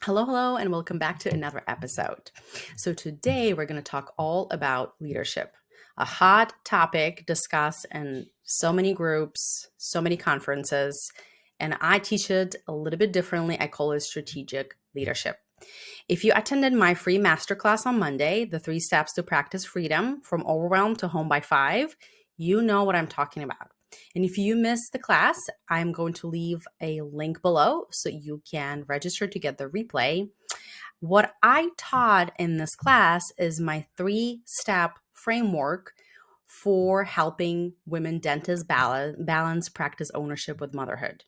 Hello, hello, and welcome back to another episode. So, today we're going to talk all about leadership, a hot topic discussed in so many groups, so many conferences, and I teach it a little bit differently. I call it strategic leadership. If you attended my free masterclass on Monday, the 3 steps to practice freedom from overwhelm to home by 5, you know what I'm talking about. And if you missed the class, I'm going to leave a link below so you can register to get the replay. What I taught in this class is my 3-step framework for helping women dentists balance practice ownership with motherhood.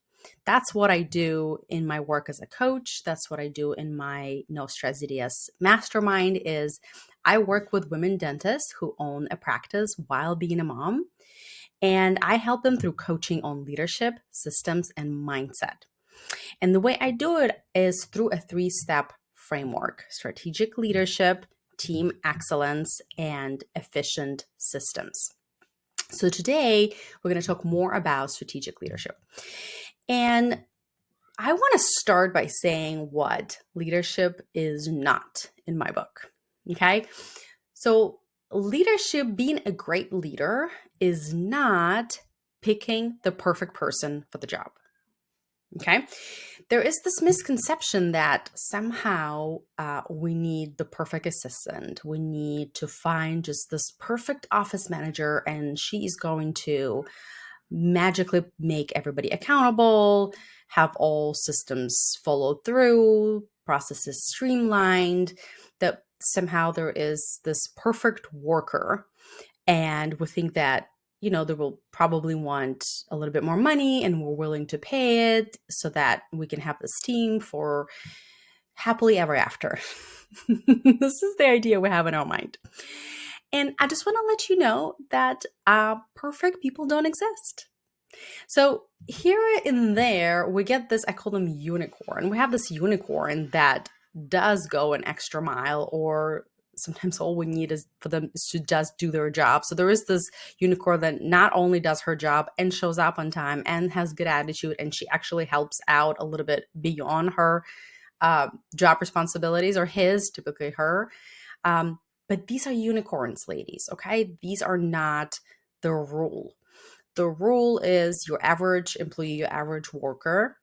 That's what I do in my work as a coach. That's what I do in my No Stress DDS Mastermind is I work with women dentists who own a practice while being a mom. And I help them through coaching on leadership, systems, and mindset. And the way I do it is through a 3-step framework: strategic leadership, team excellence, and efficient systems. So today, we're going to talk more about strategic leadership. And I want to start by saying what leadership is not in my book. Okay. So, leadership, being a great leader, is not picking the perfect person for the job. Okay. There is this misconception that somehow we need the perfect assistant. We need to find just this perfect office manager, and she is going to magically make everybody accountable, have all systems followed through, processes streamlined, that somehow there is this perfect worker. And we think that, they will probably want a little bit more money and we're willing to pay it so that we can have this team for happily ever after. This is the idea we have in our mind. And I just want to let you know that perfect people don't exist. So here and there, we get this, I call them unicorn. We have this unicorn that does go an extra mile, or sometimes all we need is for them to just do their job. So there is this unicorn that not only does her job and shows up on time and has good attitude, and she actually helps out a little bit beyond her job responsibilities, or his, typically her. But these are unicorns, ladies, okay? These are not the rule. The rule is your average employee, your average worker.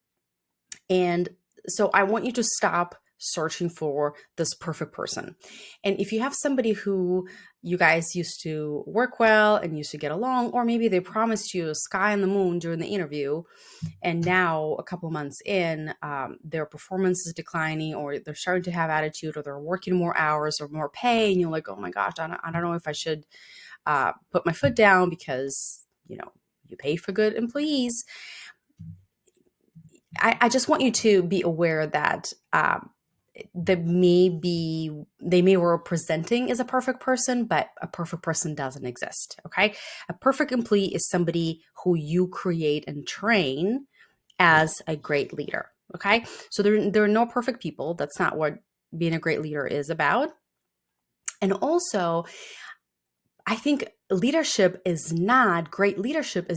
And so I want you to stop searching for this perfect person. And if you have somebody who you guys used to work well and used to get along, or maybe they promised you a sky and the moon during the interview, and now a couple months in, their performance is declining, or they're starting to have attitude, or they're working more hours or more pay, and you're like, oh my gosh, I don't know if I should put my foot down because, you pay for good employees. I just want you to be aware that they may were presenting as a perfect person, but a perfect person doesn't exist. Okay. A perfect employee is somebody who you create and train as a great leader. Okay. So there are no perfect people. That's not what being a great leader is about. And also, I think great leadership is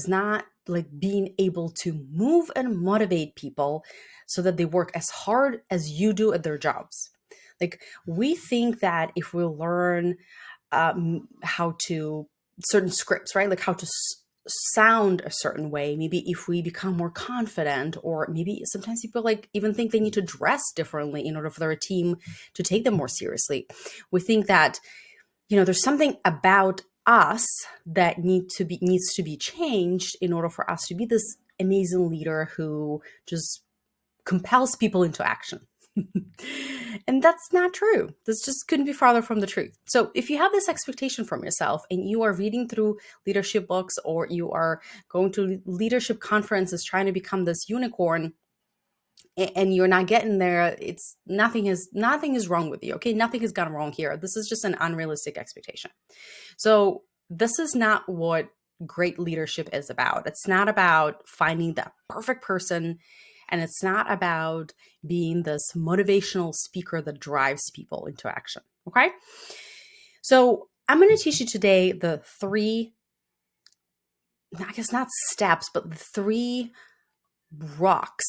not like being able to move and motivate people so that they work as hard as you do at their jobs. Like, we think that if we learn how to certain scripts, right? Like how to sound a certain way, maybe if we become more confident, or maybe sometimes people like even think they need to dress differently in order for their team to take them more seriously. We think that there's something about us that needs to be changed in order for us to be this amazing leader who just compels people into action. And that's not true. This just couldn't be farther from the truth. So if you have this expectation from yourself and you are reading through leadership books, or you are going to leadership conferences trying to become this unicorn, and you're not getting there, it's nothing is wrong with you. Okay. Nothing has gone wrong here. This is just an unrealistic expectation. So this is not what great leadership is about. It's not about finding the perfect person. And it's not about being this motivational speaker that drives people into action. Okay. So I'm going to teach you today the 3, I guess not steps, but the 3 rocks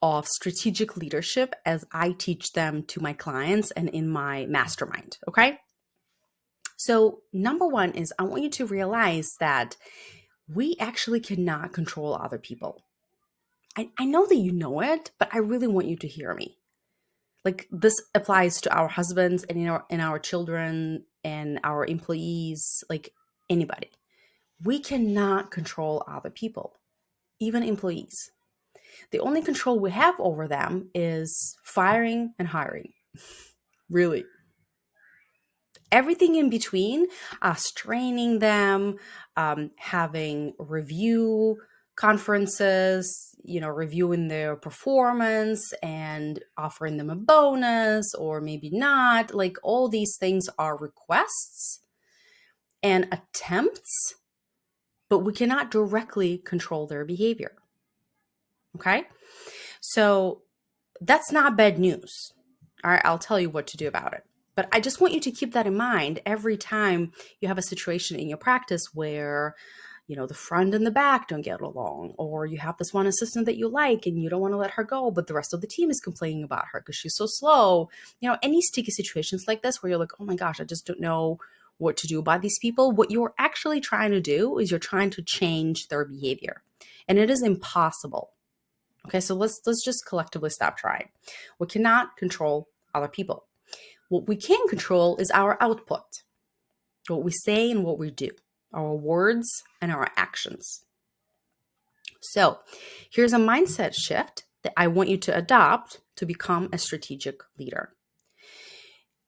of strategic leadership as I teach them to my clients and in my mastermind. Okay. So, number one is I want you to realize that we actually cannot control other people. I know that you know it, but I really want you to hear me. Like, this applies to our husbands and our children and our employees, like anybody. We cannot control other people, even employees. The only control we have over them is firing and hiring. Really. Everything in between, us training them, having review conferences, reviewing their performance and offering them a bonus or maybe not. Like, all these things are requests and attempts, but we cannot directly control their behavior. Okay? So that's not bad news. All right, I'll tell you what to do about it. But I just want you to keep that in mind every time you have a situation in your practice where, the front and the back don't get along, or you have this one assistant that you like and you don't want to let her go, but the rest of the team is complaining about her because she's so slow. Any sticky situations like this where you're like, oh my gosh, I just don't know what to do about these people. What you're actually trying to do is you're trying to change their behavior. And it is impossible. Okay, so let's just collectively stop trying. We cannot control other people. What we can control is our output, what we say and what we do, our words and our actions. So here's a mindset shift that I want you to adopt to become a strategic leader.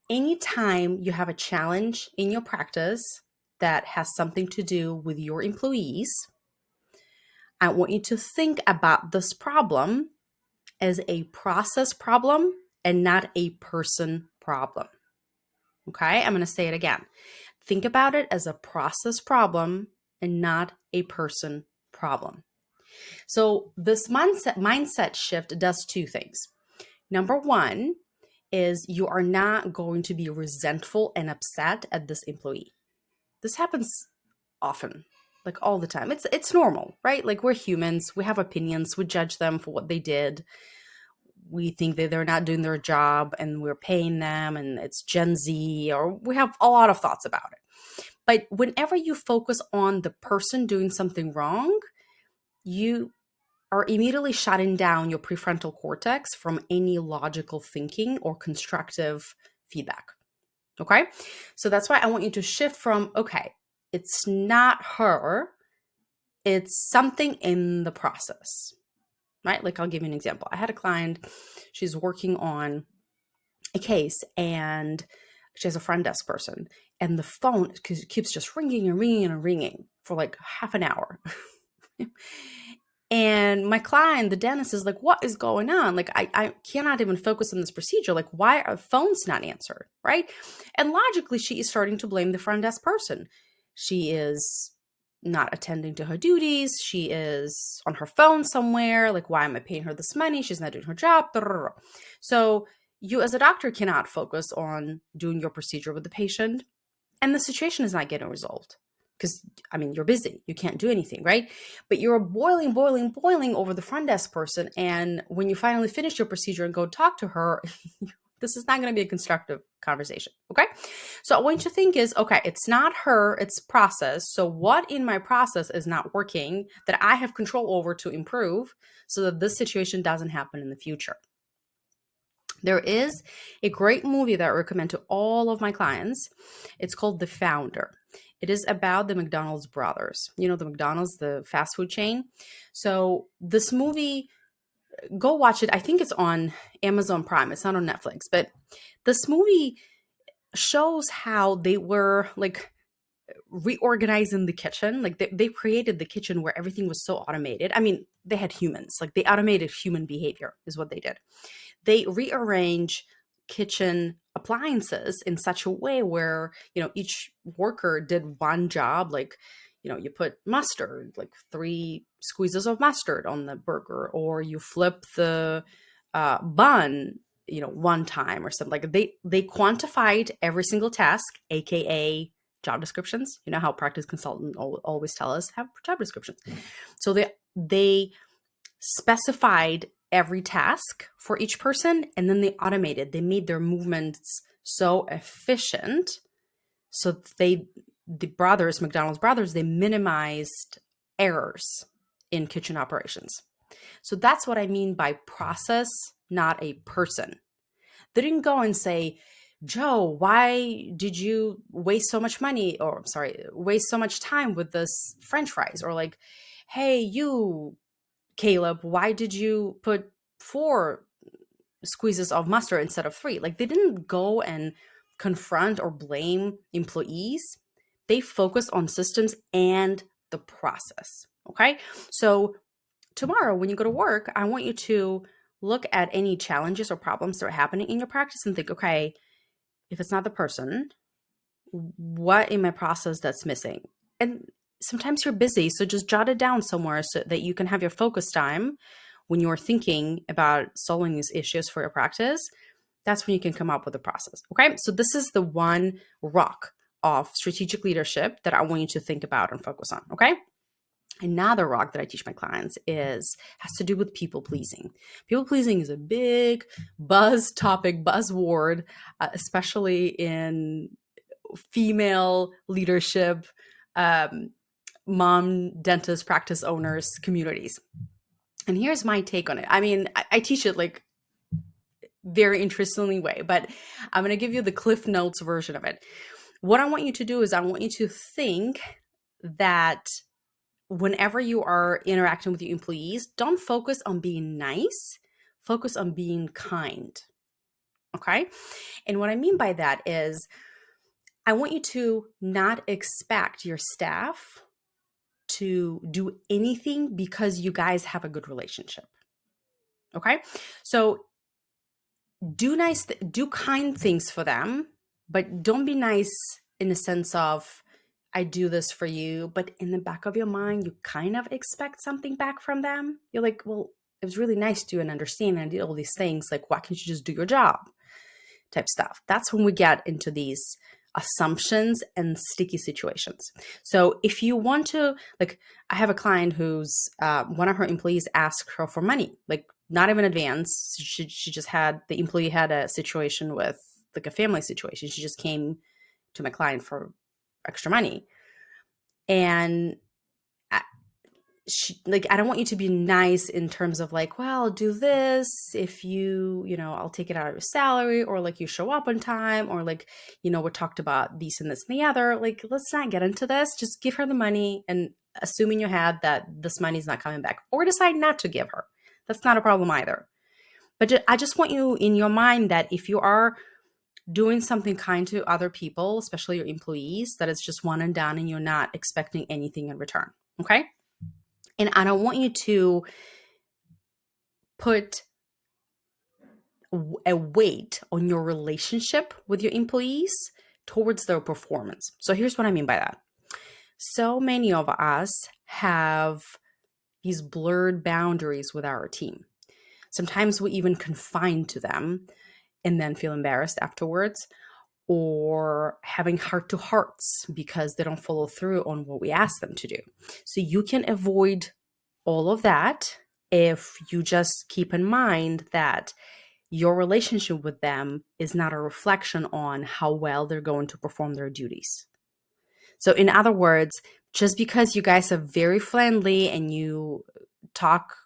Anytime you have a challenge in your practice that has something to do with your employees, I want you to think about this problem as a process problem and not a person problem. Okay, I'm going to say it again. Think about it as a process problem and not a person problem. So this mindset shift does two things. Number one is you are not going to be resentful and upset at this employee. This happens often, like all the time. It's normal, right? Like, we're humans, we have opinions, we judge them for what they did. We think that they're not doing their job and we're paying them and it's Gen Z, or we have a lot of thoughts about it. But whenever you focus on the person doing something wrong, you are immediately shutting down your prefrontal cortex from any logical thinking or constructive feedback. Okay? So that's why I want you to shift from, okay, it's not her, it's something in the process. Right? Like, I'll give you an example. I had a client, she's working on a case and she has a front desk person, and the phone keeps just ringing and ringing and ringing for like half an hour. And my client, the dentist, is like, what is going on? Like, I cannot even focus on this procedure. Like, why are phones not answered? Right? And logically, she is starting to blame the front desk person. She is not attending to her duties. She is on her phone somewhere. Like, why am I paying her this money? She's not doing her job. So you as a doctor cannot focus on doing your procedure with the patient, and the situation is not getting resolved because, you're busy. You can't do anything, right? But you're boiling over the front desk person. And when you finally finish your procedure and go talk to her, this is not going to be a constructive conversation. Okay. So what you think is, okay, it's not her, it's process. So what in my process is not working that I have control over to improve so that this situation doesn't happen in the future? There is a great movie that I recommend to all of my clients. It's called The Founder. It is about the McDonald's brothers. The McDonald's, the fast food chain. So this movie, go watch it. I think it's on Amazon Prime. It's not on Netflix. But this movie shows how they were like reorganizing the kitchen. Like, they created the kitchen where everything was so automated. They had humans. Like, they automated human behavior is what they did. They rearrange kitchen appliances in such a way where, each worker did one job. Like, you put mustard, like 3 squeezes of mustard on the burger, or you flip the bun, one time or something. Like, they quantified every single task, AKA job descriptions. You know how practice consultants always tell us have job descriptions. So they specified every task for each person, and then they automated. They made their movements so efficient. So McDonald's brothers, they minimized errors in kitchen operations. So that's what I mean by process, not a person. They didn't go and say, Joe, why did you waste so much money, or sorry, waste so much time with this French fries? Or like, hey, you, Caleb, why did you put 4 squeezes of mustard instead of 3? Like, they didn't go and confront or blame employees. They focused on systems and the process. Okay. So tomorrow when you go to work, I want you to look at any challenges or problems that are happening in your practice and think, okay, if it's not the person, what in my process that's missing? And sometimes you're busy, so just jot it down somewhere so that you can have your focus time when you're thinking about solving these issues for your practice. That's when you can come up with a process. Okay. So this is the one rock of strategic leadership that I want you to think about and focus on. Okay. Another rock that I teach my clients has to do with people pleasing. People pleasing is a big buzzword, especially in female leadership, mom, dentist, practice owners, communities. And here's my take on it. I mean, I teach it like very interestingly way, but I'm going to give you the Cliff Notes version of it. What I want you to do is I want you to think that whenever you are interacting with your employees, don't focus on being nice, focus on being kind. Okay. And what I mean by that is I want you to not expect your staff to do anything because you guys have a good relationship. Okay. So do kind things for them, but don't be nice in the sense of, I do this for you, but in the back of your mind, you kind of expect something back from them. You're like, well, it was really nice to you and understand, and I did all these things. Like, why can't you just do your job? Type stuff. That's when we get into these assumptions and sticky situations. So if you want to, like, I have a client who's one of her employees asked her for money, like not even advance. She just the employee had a situation with like a family situation. She just came to my client for extra money. And I don't want you to be nice in terms of like, well, I'll do this if I'll take it out of your salary, or like you show up on time, or like, we talked about this and this and the other. Like, let's not get into this. Just give her the money, and assuming you had that this money is not coming back, or decide not to give her. That's not a problem either. But I just want you in your mind that if you are doing something kind to other people, especially your employees, that it's just one and done and you're not expecting anything in return. Okay. And I don't want you to put a weight on your relationship with your employees towards their performance. So here's what I mean by that. So many of us have these blurred boundaries with our team. Sometimes we even confine to them and then feel embarrassed afterwards, or having heart-to-hearts because they don't follow through on what we ask them to do. So you can avoid all of that if you just keep in mind that your relationship with them is not a reflection on how well they're going to perform their duties. So in other words, just because you guys are very friendly and you talk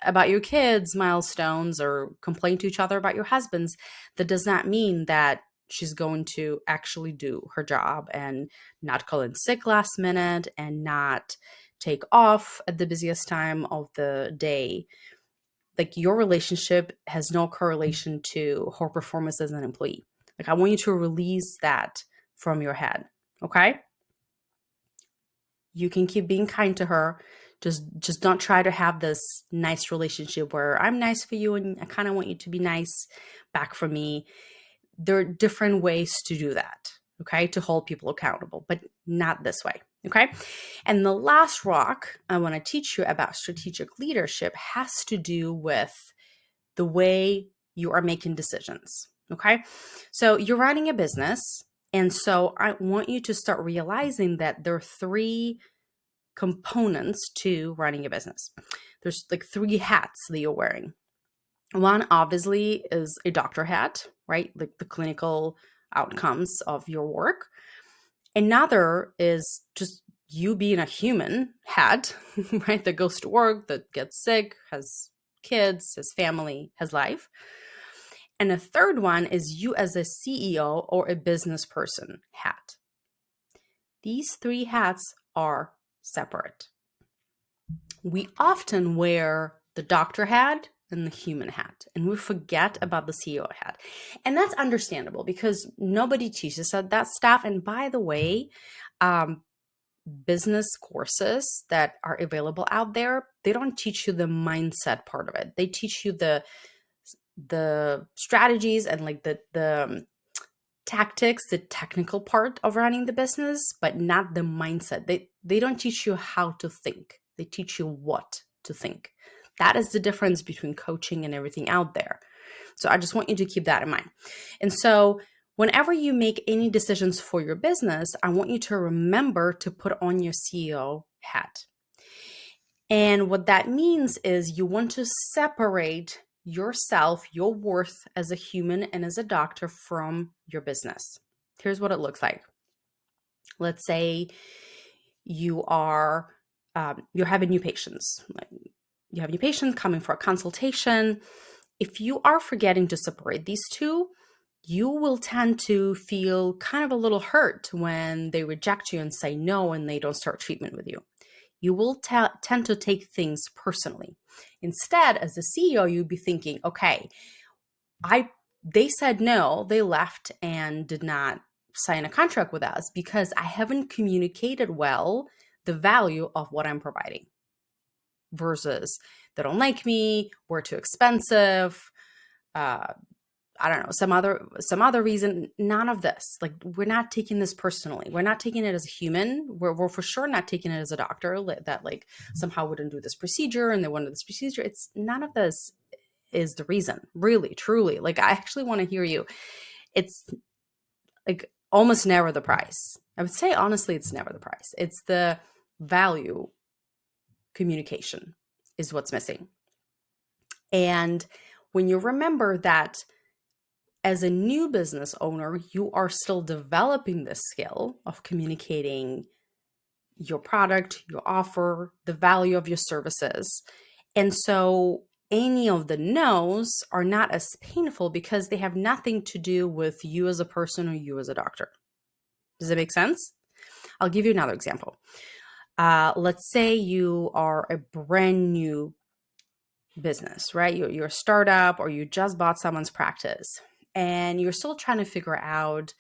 about your kids' milestones or complain to each other about your husbands, that does not mean that she's going to actually do her job and not call in sick last minute and not take off at the busiest time of the day. Like, your relationship has no correlation to her performance as an employee. Like, I want you to release that from your head. Okay. You can keep being kind to her. Just don't try to have this nice relationship where I'm nice for you and I kind of want you to be nice back for me. There are different ways to do that, okay, to hold people accountable, but not this way, okay? And the last rock I want to teach you about strategic leadership has to do with the way you are making decisions, okay? So you're running a business, and so I want you to start realizing that there are 3 components to running a business. There's like 3 hats that you're wearing. One obviously is a doctor hat, right? Like the clinical outcomes of your work. Another is just you being a human hat, right? That goes to work, that gets sick, has kids, has family, has life. And a third one is you as a CEO or a business person hat. These 3 hats are separate. We often wear the doctor hat and the human hat, and we forget about the CEO hat. And that's understandable because nobody teaches us that stuff. And by the way, business courses that are available out there, they don't teach you the mindset part of it. They teach you the strategies and like the tactics, the technical part of running the business, but not the mindset. They don't teach you how to think. They teach you what to think. That is the difference between coaching and everything out there. So I just want you to keep that in mind. And so whenever you make any decisions for your business, I want you to remember to put on your CEO hat. And what that means is you want to separate yourself, your worth as a human and as a doctor from your business. Here's what it looks like. Let's say you are you're having new patients. You have new patients coming for a consultation. If you are forgetting to separate these two, you will tend to feel kind of a little hurt when they reject you and say no and they don't start treatment with you. You will tend to take things personally. Instead, as a CEO, you'd be thinking, okay, they said no, they left and did not sign a contract with us because I haven't communicated well the value of what I'm providing. Versus they don't like me, we're too expensive, I don't know, some other reason. None of this. Like, we're not taking this personally. We're not taking it as a human. We're for sure not taking it as a doctor that like somehow wouldn't do this procedure and they wanted this procedure. It's none of this is the reason. Really, truly. Like, I actually want to hear you. It's like almost never the price. I would say honestly, it's never the price. It's the value communication is what's missing. And when you remember that as a new business owner, you are still developing this skill of communicating your product, your offer, the value of your services. And so any of the no's are not as painful because they have nothing to do with you as a person or you as a doctor. Does it make sense? I'll give you another example. Let's say you are a brand new business, right? You're a startup or you just bought someone's practice and you're still trying to figure out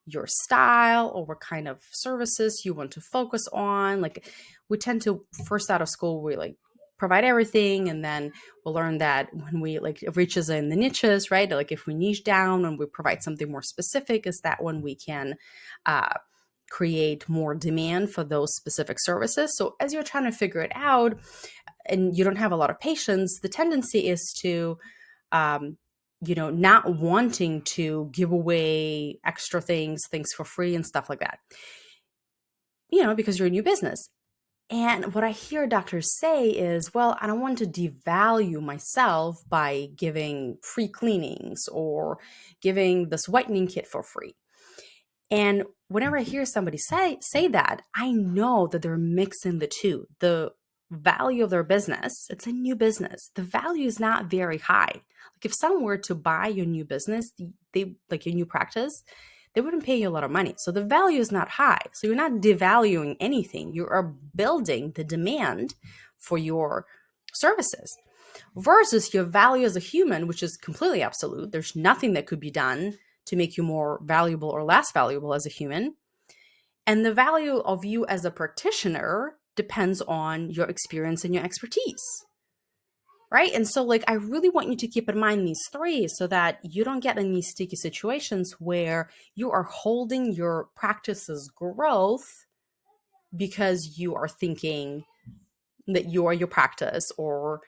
your style or what kind of services you want to focus on. Like, we tend to, first out of school, we like provide everything, and then we'll learn that when we like it reaches in the niches, right? Like, if we niche down and we provide something more specific, is that when we can create more demand for those specific services. So as you're trying to figure it out and you don't have a lot of patience, the tendency is to not wanting to give away extra things for free and stuff like that, because you're a new business. And what I hear doctors say is, well, I don't want to devalue myself by giving free cleanings or giving this whitening kit for free. And whenever I hear somebody say that, I know that they're mixing the two. The value of their business, it's a new business. The value is not very high. Like, if someone were to buy your new business, they like your new practice, they wouldn't pay you a lot of money. So the value is not high. So you're not devaluing anything. You are building the demand for your services versus your value as a human, which is completely absolute. There's nothing that could be done to make you more valuable or less valuable as a human. And the value of you as a practitioner depends on your experience and your expertise, right? And so, like, I really want you to keep in mind these 3 so that you don't get in these sticky situations where you are holding your practice's growth because you are thinking that you are your practice, or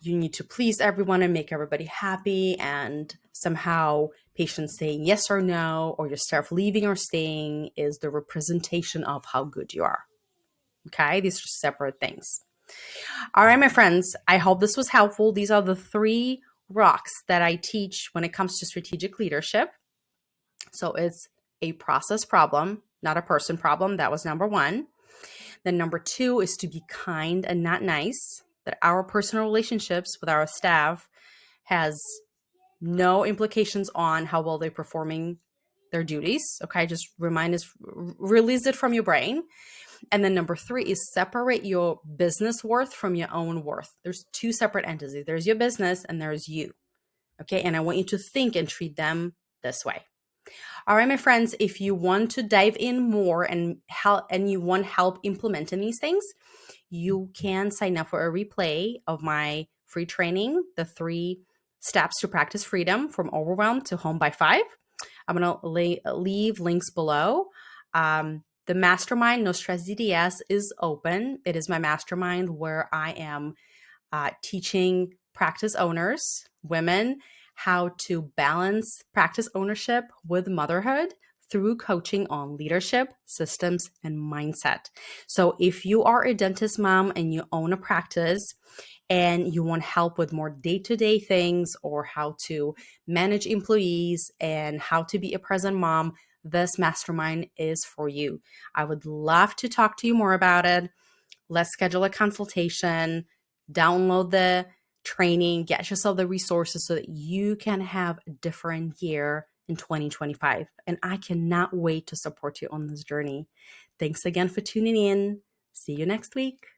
you need to please everyone and make everybody happy, and somehow patients saying yes or no, or your staff leaving or staying is the representation of how good you are. Okay, these are separate things. All right, my friends, I hope this was helpful. These are the 3 rocks that I teach when it comes to strategic leadership. So it's a process problem, not a person problem. That was number 1. Then number 2 is to be kind and not nice, that our personal relationships with our staff has no implications on how well they're performing their duties. Okay, just release it from your brain. And then number 3 is separate your business worth from your own worth. There's 2 separate entities. There's your business and there's you. Okay, and I want you to think and treat them this way. All right, my friends, if you want to dive in more and you want help implementing these things, you can sign up for a replay of my free training, the 3 steps to practice freedom from overwhelm to home by 5. I'm going to leave links below. The Mastermind No Stress DDS is open. It is my mastermind where I am teaching practice owners, women, how to balance practice ownership with motherhood through coaching on leadership, systems, and mindset. So if you are a dentist mom and you own a practice and you want help with more day-to-day things or how to manage employees and how to be a present mom, this mastermind is for you. I would love to talk to you more about it. Let's schedule a consultation, download the training, get yourself the resources so that you can have a different year in 2025. And I cannot wait to support you on this journey. Thanks again for tuning in. See you next week.